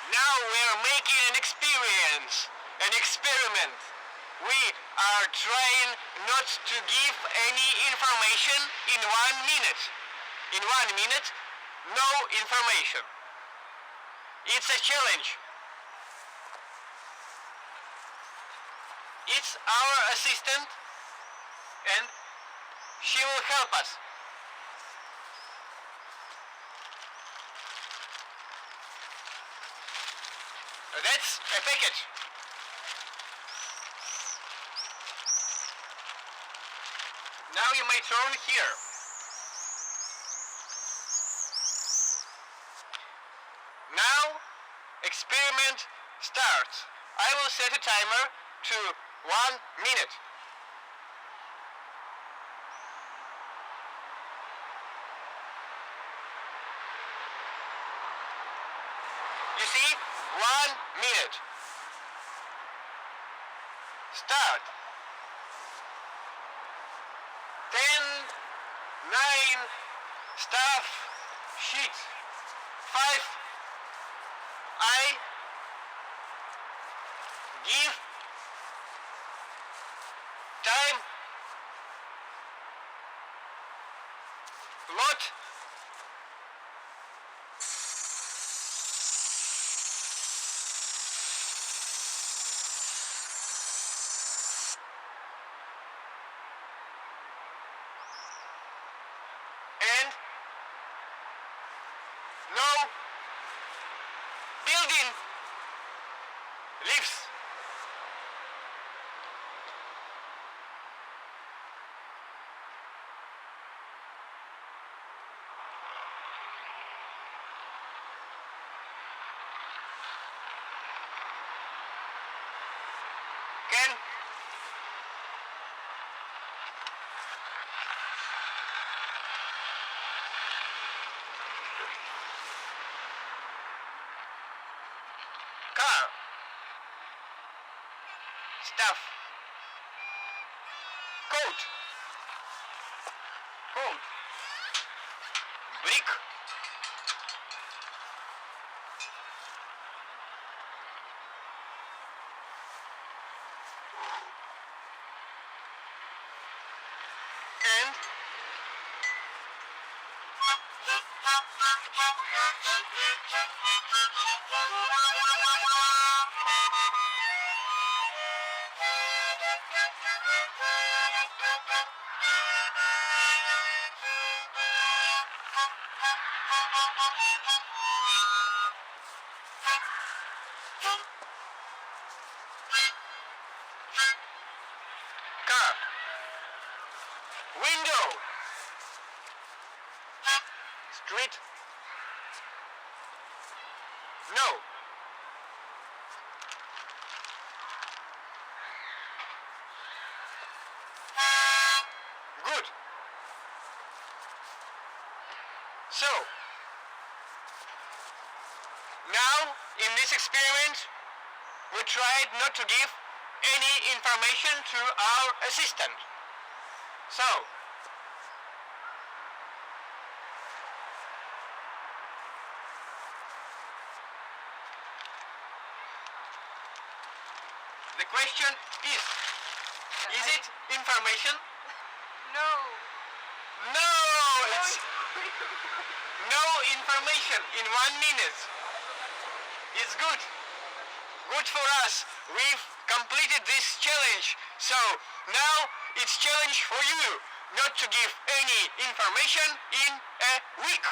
Now we're making an experience, an experiment. We are trying not to give any information in 1 minute. In 1 minute, no information. It's a challenge. It's our assistant and she will help us. That's a package. Now you may turn here. Now, experiment starts. I will set a timer to 1 minute. You see? 1 minute. Start. 10, 9, staff, sheet, 5, I give time, lot, and no building leaves. Can car, stuff, coat, brick, and car, window, street, no, good. So, now in this experiment we tried not to give any information to our assistant. So, the question is it information? No. No, it's no information in 1 minute. It's good. Good for us. We've completed this challenge. So now it's challenge for you not to give any information in a week.